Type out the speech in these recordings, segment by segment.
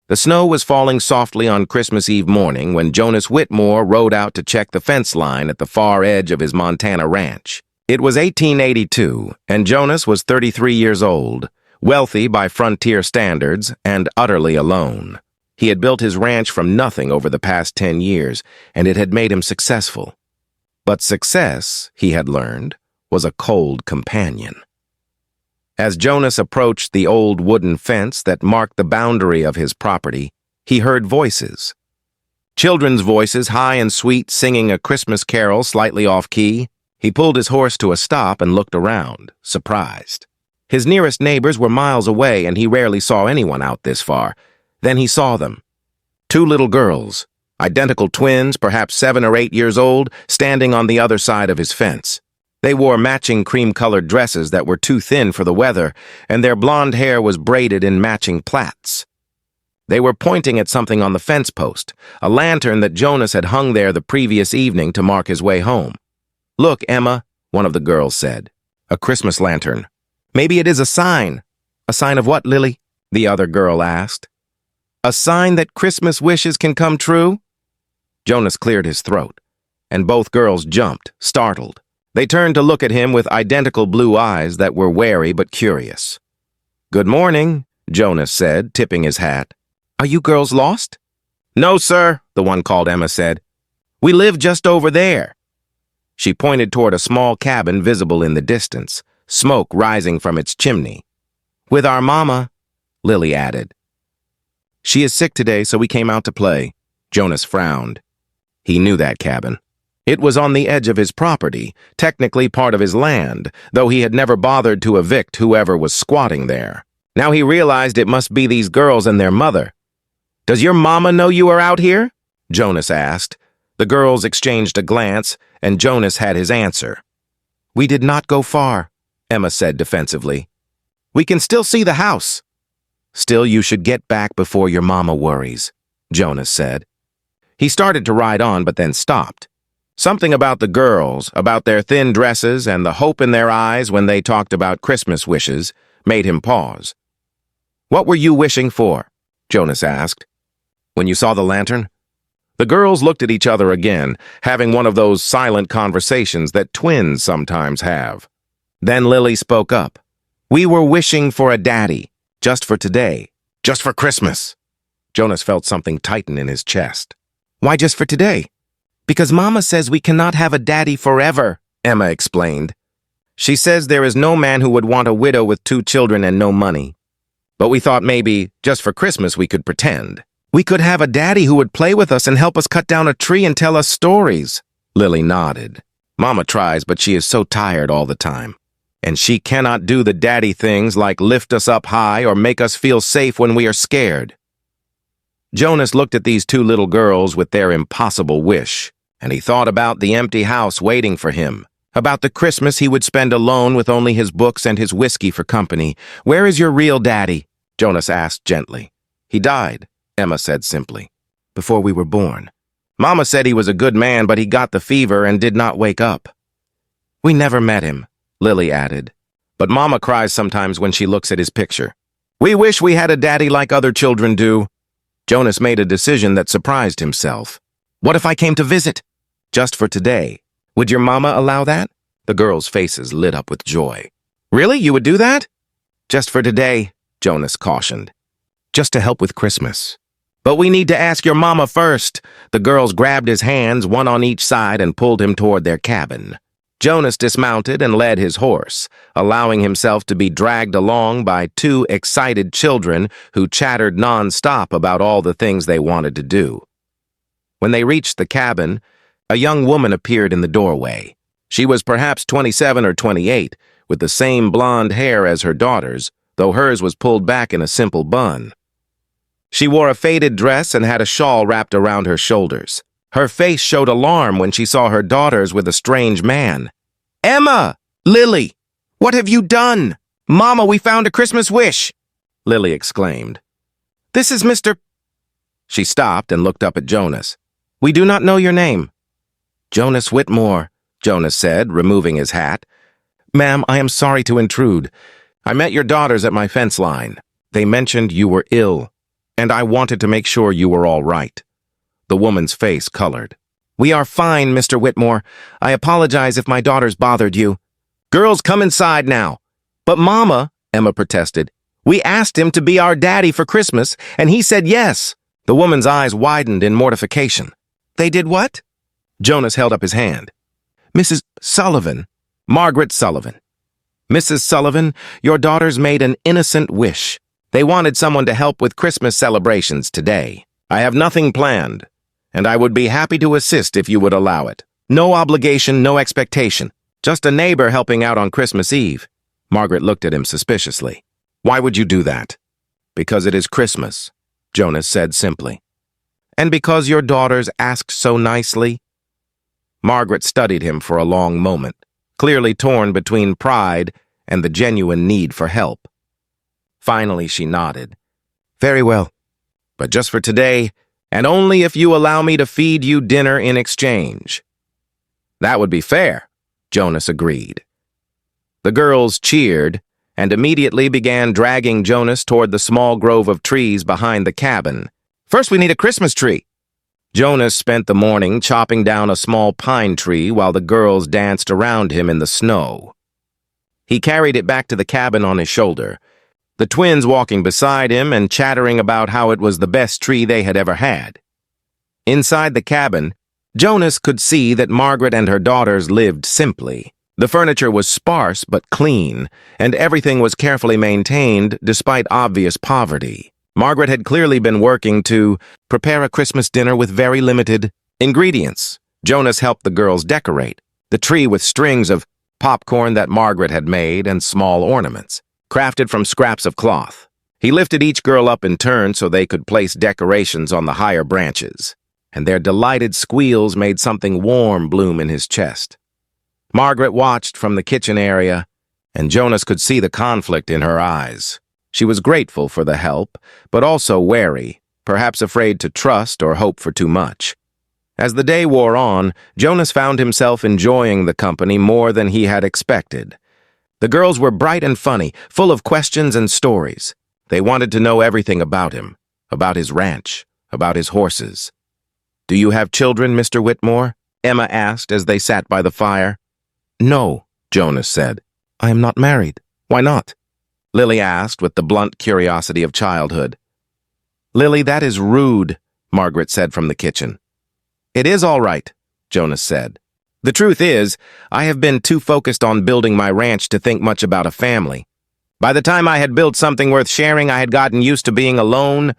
The snow was falling softly on Christmas Eve morning when Jonas Whitmore rode out to check the fence line at the far edge of his Montana ranch. It was 1882, and Jonas was 33 years old, wealthy by frontier standards, and utterly alone. He had built his ranch from nothing over the past 10 years, and it had made him successful. But success, he had learned, was a cold companion. As Jonas approached the old wooden fence that marked the boundary of his property, he heard voices. Children's voices, high and sweet, singing a Christmas carol slightly off-key. He pulled his horse to a stop and looked around, surprised. His nearest neighbors were miles away, and he rarely saw anyone out this far. Then he saw them. 2 little girls, identical twins, perhaps 7 or 8 years old, standing on the other side of his fence. They wore matching cream-colored dresses that were too thin for the weather, and their blonde hair was braided in matching plaits. They were pointing at something on the fence post, a lantern that Jonas had hung there the previous evening to mark his way home. "Look, Emma," one of the girls said. "A Christmas lantern." "Maybe it is a sign." "A sign of what, Lily?" the other girl asked. "A sign that Christmas wishes can come true?" Jonas cleared his throat, and both girls jumped, startled. They turned to look at him with identical blue eyes that were wary but curious. "Good morning," Jonas said, tipping his hat. "Are you girls lost?" "No, sir," the one called Emma said. "We live just over there." She pointed toward a small cabin visible in the distance, smoke rising from its chimney. "With our mama," Lily added. "She is sick today, so we came out to play." Jonas frowned. He knew that cabin. It was on the edge of his property, technically part of his land, though he had never bothered to evict whoever was squatting there. Now he realized it must be these girls and their mother. "Does your mama know you are out here?" Jonas asked. The girls exchanged a glance, and Jonas had his answer. "We did not go far," Emma said defensively. "We can still see the house." "Still, you should get back before your mama worries," Jonas said. He started to ride on, but then stopped. Something about the girls, about their thin dresses and the hope in their eyes when they talked about Christmas wishes, made him pause. "What were you wishing for?" Jonas asked. "When you saw the lantern?" The girls looked at each other again, having one of those silent conversations that twins sometimes have. Then Lily spoke up. "We were wishing for a daddy, just for today, just for Christmas." Jonas felt something tighten in his chest. "Why just for today?" "Because Mama says we cannot have a daddy forever," Emma explained. "She says there is no man who would want a widow with 2 children and no money. But we thought maybe, just for Christmas, we could pretend. We could have a daddy who would play with us and help us cut down a tree and tell us stories." Lily nodded. "Mama tries, but she is so tired all the time. And she cannot do the daddy things like lift us up high or make us feel safe when we are scared." Jonas looked at these 2 little girls with their impossible wish, and he thought about the empty house waiting for him, about the Christmas he would spend alone with only his books and his whiskey for company. "Where is your real daddy?" Jonas asked gently. "He died," Emma said simply, "before we were born. Mama said he was a good man, but he got the fever and did not wake up." "We never met him," Lily added. "But Mama cries sometimes when she looks at his picture. We wish we had a daddy like other children do." Jonas made a decision that surprised himself. "What if I came to visit? Just for today. Would your mama allow that?" The girls' faces lit up with joy. "Really? You would do that?" "Just for today," Jonas cautioned. "Just to help with Christmas." "But we need to ask your mama first." The girls grabbed his hands, one on each side, and pulled him toward their cabin. Jonas dismounted and led his horse, allowing himself to be dragged along by 2 excited children who chattered non-stop about all the things they wanted to do. When they reached the cabin, a young woman appeared in the doorway. She was perhaps 27 or 28, with the same blonde hair as her daughter's, though hers was pulled back in a simple bun. She wore a faded dress and had a shawl wrapped around her shoulders. Her face showed alarm when she saw her daughters with a strange man. "Emma! Lily! What have you done? Mama, we found a Christmas wish!" Lily exclaimed. "This is Mr. She stopped and looked up at Jonas. "We do not know your name." "Jonas Whitmore," Jonas said, removing his hat. "Ma'am, I am sorry to intrude. I met your daughters at my fence line. They mentioned you were ill." and I wanted to make sure you were all right." The woman's face colored. "We are fine, Mr. Whitmore. I apologize if my daughters bothered you." "Girls, come inside now." "But Mama," Emma protested, "we asked him to be our daddy for Christmas, and he said yes." The woman's eyes widened in mortification. "They did what?" Jonas held up his hand. "Mrs. Sullivan, Margaret Sullivan. Mrs. Sullivan, your daughters made an innocent wish. They wanted someone to help with Christmas celebrations today. I have nothing planned, and I would be happy to assist if you would allow it. No obligation, no expectation. Just a neighbor helping out on Christmas Eve." Margaret looked at him suspiciously. "Why would you do that?" "Because it is Christmas," Jonas said simply. "And because your daughters asked so nicely?" Margaret studied him for a long moment, clearly torn between pride and the genuine need for help. Finally, she nodded. "Very well. But just for today, and only if you allow me to feed you dinner in exchange." "That would be fair," Jonas agreed. The girls cheered and immediately began dragging Jonas toward the small grove of trees behind the cabin. "First, we need a Christmas tree." Jonas spent the morning chopping down a small pine tree while the girls danced around him in the snow. He carried it back to the cabin on his shoulder, the twins walking beside him and chattering about how it was the best tree they had ever had. Inside the cabin, Jonas could see that Margaret and her daughters lived simply. The furniture was sparse but clean, and everything was carefully maintained despite obvious poverty. Margaret had clearly been working to prepare a Christmas dinner with very limited ingredients. Jonas helped the girls decorate the tree with strings of popcorn that Margaret had made and small ornaments, crafted from scraps of cloth. He lifted each girl up in turn so they could place decorations on the higher branches, and their delighted squeals made something warm bloom in his chest. Margaret watched from the kitchen area, and Jonas could see the conflict in her eyes. She was grateful for the help, but also wary, perhaps afraid to trust or hope for too much. As the day wore on, Jonas found himself enjoying the company more than he had expected. The girls were bright and funny, full of questions and stories. They wanted to know everything about him, about his ranch, about his horses. "Do you have children, Mr. Whitmore?" Emma asked as they sat by the fire. "No," Jonas said. "I am not married." "Why not?" Lily asked with the blunt curiosity of childhood. "Lily, that is rude," Margaret said from the kitchen. "It is all right," Jonas said. "The truth is, I have been too focused on building my ranch to think much about a family. By the time I had built something worth sharing, I had gotten used to being alone."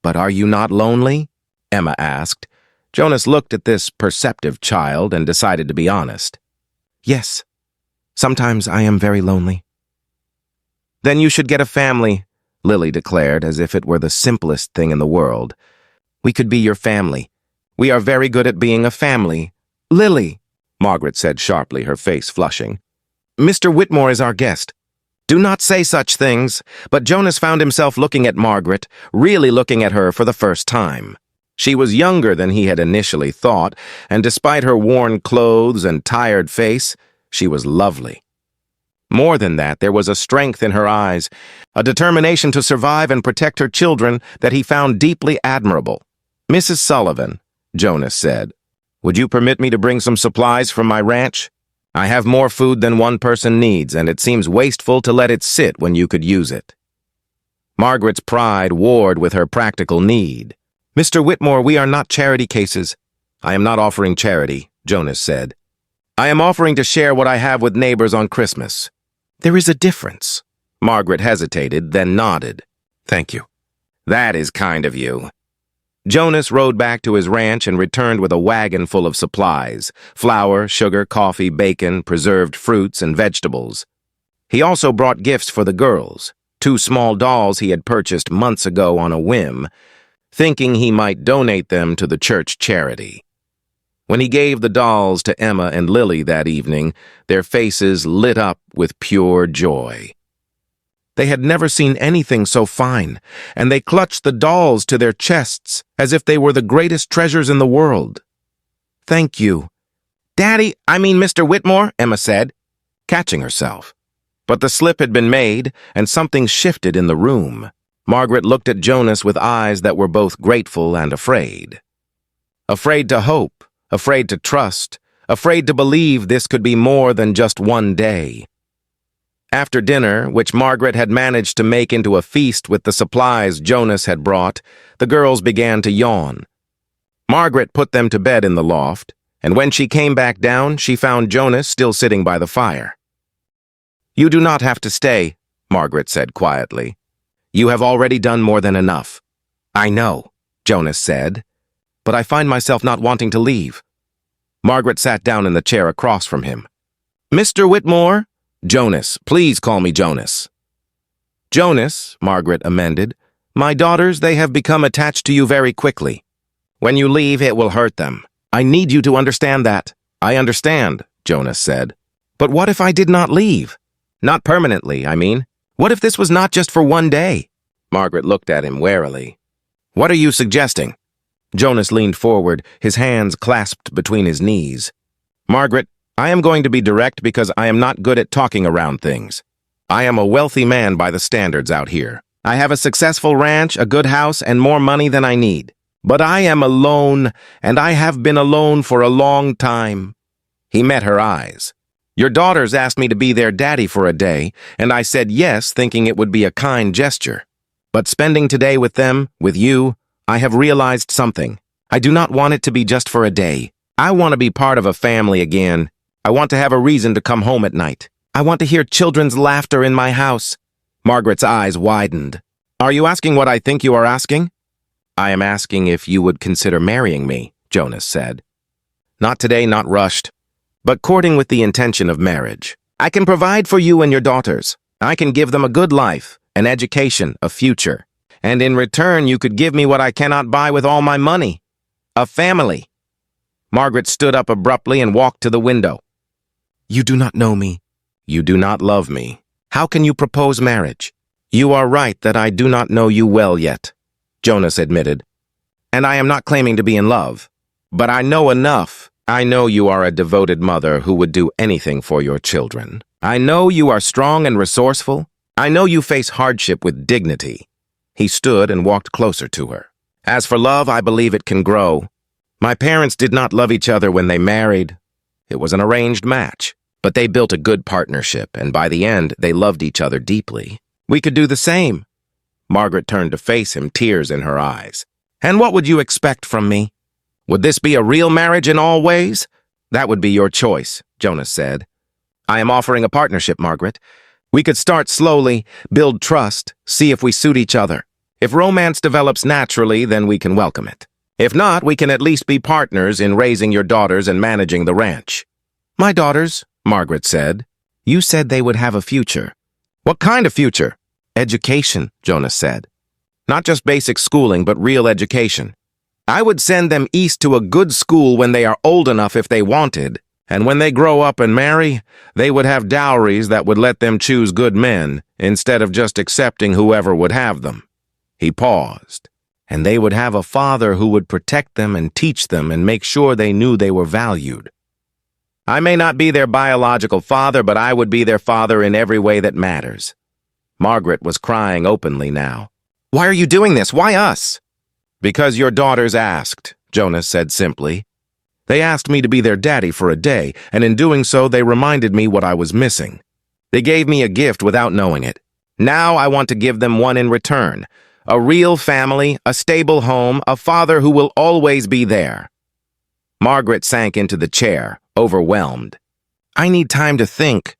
"But are you not lonely?" Emma asked. Jonas looked at this perceptive child and decided to be honest. "Yes, sometimes I am very lonely." "Then you should get a family," Lily declared, as if it were the simplest thing in the world. "We could be your family. We are very good at being a family." "Lily," Margaret said sharply, her face flushing. "Mr. Whitmore is our guest. Do not say such things." But Jonas found himself looking at Margaret, really looking at her for the first time. She was younger than he had initially thought, and despite her worn clothes and tired face, she was lovely. More than that, there was a strength in her eyes, a determination to survive and protect her children that he found deeply admirable. "Mrs. Sullivan," Jonas said, "would you permit me to bring some supplies from my ranch? I have more food than one person needs, and it seems wasteful to let it sit when you could use it." Margaret's pride warred with her practical need. "Mr. Whitmore, we are not charity cases." "I am not offering charity," Jonas said. "I am offering to share what I have with neighbors on Christmas." "There is a difference." Margaret hesitated, then nodded. "Thank you. That is kind of you." Jonas rode back to his ranch and returned with a wagon full of supplies: flour, sugar, coffee, bacon, preserved fruits, and vegetables. He also brought gifts for the girls, 2 small dolls he had purchased months ago on a whim, thinking he might donate them to the church charity. When he gave the dolls to Emma and Lily that evening, their faces lit up with pure joy. They had never seen anything so fine, and they clutched the dolls to their chests as if they were the greatest treasures in the world. "Thank you." Mr. Whitmore," Emma said, catching herself. But the slip had been made, and something shifted in the room. Margaret looked at Jonas with eyes that were both grateful and afraid. Afraid to hope, afraid to trust, afraid to believe this could be more than just one day. After dinner, which Margaret had managed to make into a feast with the supplies Jonas had brought, the girls began to yawn. Margaret put them to bed in the loft, and when she came back down, she found Jonas still sitting by the fire. "You do not have to stay," Margaret said quietly. "You have already done more than enough." "I know," Jonas said, "but I find myself not wanting to leave." Margaret sat down in the chair across from him. "Mr. Whitmore?" "Jonas, please call me Jonas." "Jonas," Margaret amended. "My daughters, they have become attached to you very quickly. When you leave, it will hurt them. I need you to understand that." "I understand," Jonas said. "But what if I did not leave? Not permanently, I mean. What if this was not just for one day?" Margaret looked at him warily. "What are you suggesting?" Jonas leaned forward, his hands clasped between his knees. "Margaret, I am going to be direct because I am not good at talking around things. I am a wealthy man by the standards out here. I have a successful ranch, a good house, and more money than I need. But I am alone, and I have been alone for a long time." He met her eyes. "Your daughters asked me to be their daddy for a day, and I said yes, thinking it would be a kind gesture. But spending today with them, with you, I have realized something. I do not want it to be just for a day. I want to be part of a family again. I want to have a reason to come home at night. I want to hear children's laughter in my house." Margaret's eyes widened. "Are you asking what I think you are asking?" "I am asking if you would consider marrying me," Jonas said. "Not today, not rushed, but courting with the intention of marriage. I can provide for you and your daughters. I can give them a good life, an education, a future. And in return, you could give me what I cannot buy with all my money. A family." Margaret stood up abruptly and walked to the window. "You do not know me. You do not love me. How can you propose marriage?" "You are right that I do not know you well yet," Jonas admitted. "And I am not claiming to be in love. But I know enough. I know you are a devoted mother who would do anything for your children. I know you are strong and resourceful. I know you face hardship with dignity." He stood and walked closer to her. "As for love, I believe it can grow. My parents did not love each other when they married. It was an arranged match. But they built a good partnership, and by the end, they loved each other deeply. We could do the same." Margaret turned to face him, tears in her eyes. "And what would you expect from me? Would this be a real marriage in all ways?" "That would be your choice," Jonas said. "I am offering a partnership, Margaret. We could start slowly, build trust, see if we suit each other. If romance develops naturally, then we can welcome it. If not, we can at least be partners in raising your daughters and managing the ranch." "My daughters," Margaret said. "You said they would have a future." "What kind of future?" "Education," Jonas said. "Not just basic schooling, but real education. I would send them east to a good school when they are old enough if they wanted, and when they grow up and marry, they would have dowries that would let them choose good men, instead of just accepting whoever would have them." He paused. "And they would have a father who would protect them and teach them and make sure they knew they were valued. I may not be their biological father, but I would be their father in every way that matters." Margaret was crying openly now. "Why are you doing this? Why us?" "Because your daughters asked," Jonas said simply. "They asked me to be their daddy for a day, and in doing so, they reminded me what I was missing. They gave me a gift without knowing it. Now I want to give them one in return. A real family, a stable home, a father who will always be there." Margaret sank into the chair, overwhelmed. "I need time to think."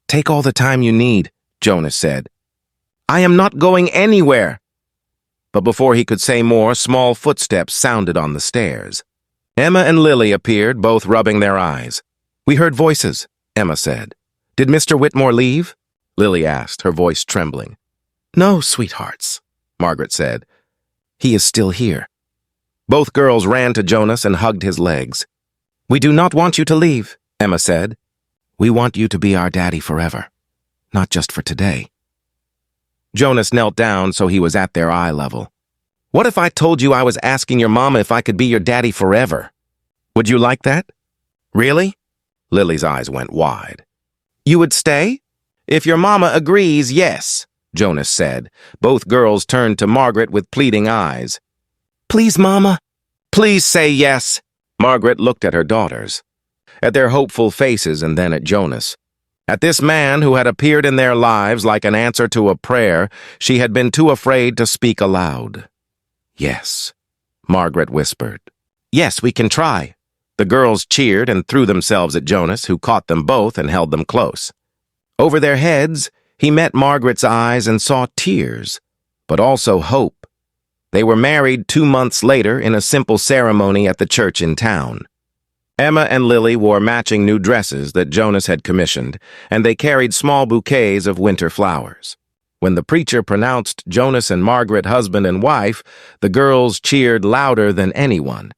"Take all the time you need," Jonas said. "I am not going anywhere." But before he could say more, small footsteps sounded on the stairs. Emma and Lily appeared, both rubbing their eyes. "We heard voices," Emma said. "Did Mr. Whitmore leave?" Lily asked, her voice trembling. "No, sweethearts," Margaret said. "He is still here." Both girls ran to Jonas and hugged his legs. "We do not want you to leave," Emma said. "We want you to be our daddy forever, not just for today." Jonas knelt down so he was at their eye level. "What if I told you I was asking your mama if I could be your daddy forever? Would you like that?" "Really?" Lily's eyes went wide. "You would stay?" "If your mama agrees, yes," Jonas said. Both girls turned to Margaret with pleading eyes. "Please, Mama. Please say yes." Margaret looked at her daughters, at their hopeful faces, and then at Jonas. At this man who had appeared in their lives like an answer to a prayer she had been too afraid to speak aloud. "Yes," Margaret whispered. "Yes, we can try." The girls cheered and threw themselves at Jonas, who caught them both and held them close. Over their heads, he met Margaret's eyes and saw tears, but also hope. They were married 2 months later in a simple ceremony at the church in town. Emma and Lily wore matching new dresses that Jonas had commissioned, and they carried small bouquets of winter flowers. When the preacher pronounced Jonas and Margaret husband and wife, the girls cheered louder than anyone.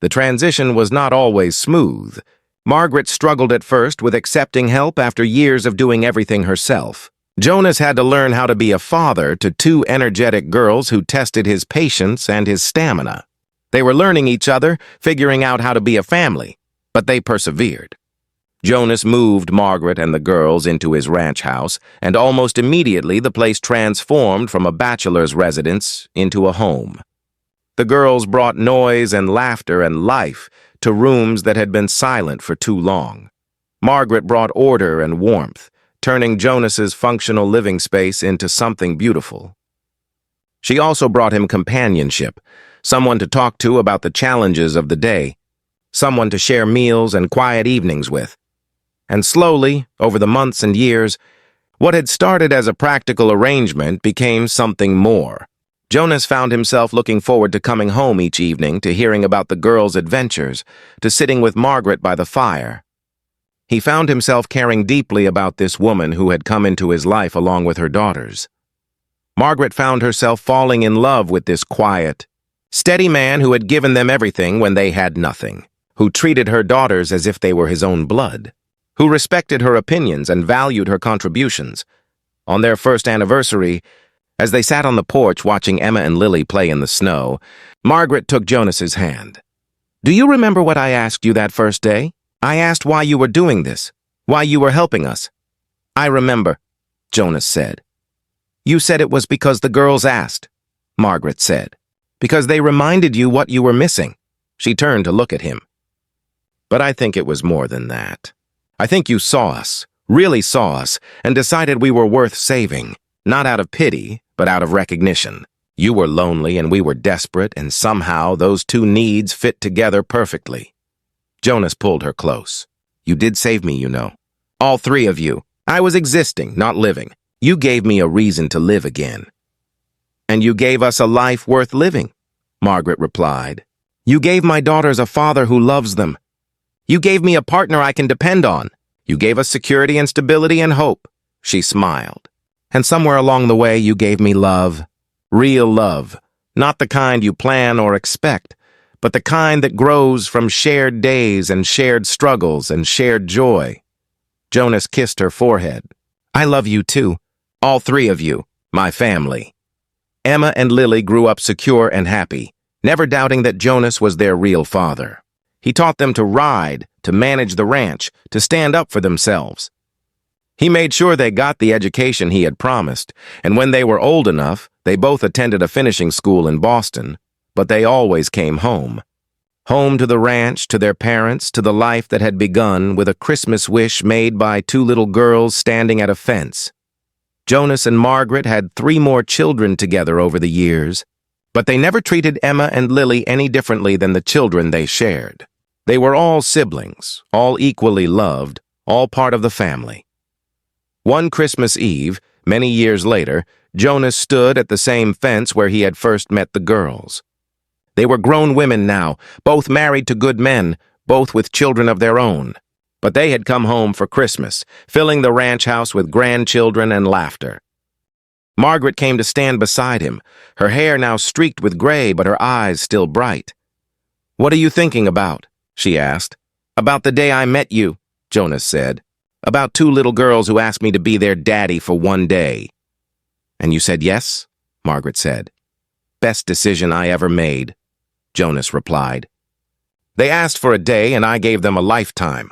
The transition was not always smooth. Margaret struggled at first with accepting help after years of doing everything herself. Jonas had to learn how to be a father to 2 energetic girls who tested his patience and his stamina. They were learning each other, figuring out how to be a family, but they persevered. Jonas moved Margaret and the girls into his ranch house, and almost immediately the place transformed from a bachelor's residence into a home. The girls brought noise and laughter and life to rooms that had been silent for too long. Margaret brought order and warmth, turning Jonas's functional living space into something beautiful. She also brought him companionship, someone to talk to about the challenges of the day, someone to share meals and quiet evenings with. And slowly, over the months and years, what had started as a practical arrangement became something more. Jonas found himself looking forward to coming home each evening, to hearing about the girls' adventures, to sitting with Margaret by the fire. He found himself caring deeply about this woman who had come into his life along with her daughters. Margaret found herself falling in love with this quiet, steady man who had given them everything when they had nothing, who treated her daughters as if they were his own blood, who respected her opinions and valued her contributions. On their first anniversary, as they sat on the porch watching Emma and Lily play in the snow, Margaret took Jonas's hand. "Do you remember what I asked you that first day? I asked why you were doing this, why you were helping us." "I remember," Jonas said. "You said it was because the girls asked," Margaret said. "Because they reminded you what you were missing." She turned to look at him. "But I think it was more than that. I think you saw us, really saw us, and decided we were worth saving, not out of pity, but out of recognition. You were lonely and we were desperate, and somehow those 2 needs fit together perfectly." Jonas pulled her close. "You did save me, you know. All 3 of you. I was existing, not living. You gave me a reason to live again." "And you gave us a life worth living," Margaret replied. "You gave my daughters a father who loves them. You gave me a partner I can depend on. You gave us security and stability and hope." She smiled. "And somewhere along the way you gave me love. Real love. Not the kind you plan or expect, but the kind that grows from shared days and shared struggles and shared joy." Jonas kissed her forehead. "I love you too. All 3 of you. My family." Emma and Lily grew up secure and happy, never doubting that Jonas was their real father. He taught them to ride, to manage the ranch, to stand up for themselves. He made sure they got the education he had promised, and when they were old enough, they both attended a finishing school in Boston, but they always came home. Home to the ranch, to their parents, to the life that had begun with a Christmas wish made by 2 little girls standing at a fence. Jonas and Margaret had 3 more children together over the years, but they never treated Emma and Lily any differently than the children they shared. They were all siblings, all equally loved, all part of the family. One Christmas Eve, many years later, Jonas stood at the same fence where he had first met the girls. They were grown women now, both married to good men, both with children of their own. But they had come home for Christmas, filling the ranch house with grandchildren and laughter. Margaret came to stand beside him, her hair now streaked with gray but her eyes still bright. "What are you thinking about?" she asked. "About the day I met you," Jonas said. "About 2 little girls who asked me to be their daddy for 1 day." "And you said yes?" Margaret said. "Best decision I ever made," Jonas replied. "They asked for a day and I gave them a lifetime.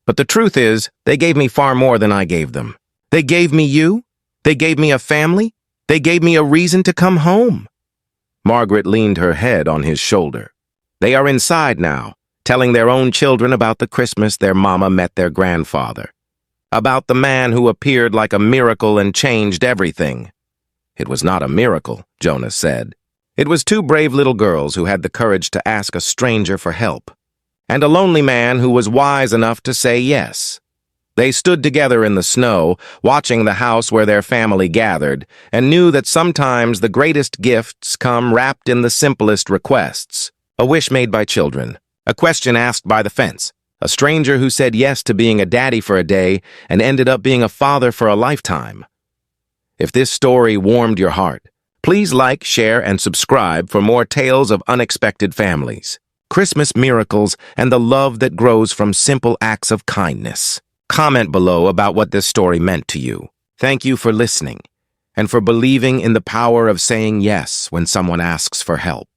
But the truth is, they gave me far more than I gave them. They gave me you. They gave me a family. They gave me a reason to come home." Margaret leaned her head on his shoulder. "They are inside now, telling their own children about the Christmas their mama met their grandfather. About the man who appeared like a miracle and changed everything." "It was not a miracle," Jonas said. "It was two brave little girls who had the courage to ask a stranger for help, and a lonely man who was wise enough to say yes. They stood together in the snow, watching the house where their family gathered, and knew that sometimes the greatest gifts come wrapped in the simplest requests. A wish made by children, a question asked by the fence, a stranger who said yes to being a daddy for a day and ended up being a father for a lifetime." If this story warmed your heart, please like, share, and subscribe for more tales of unexpected families, Christmas miracles, and the love that grows from simple acts of kindness. Comment below about what this story meant to you. Thank you for listening and for believing in the power of saying yes when someone asks for help.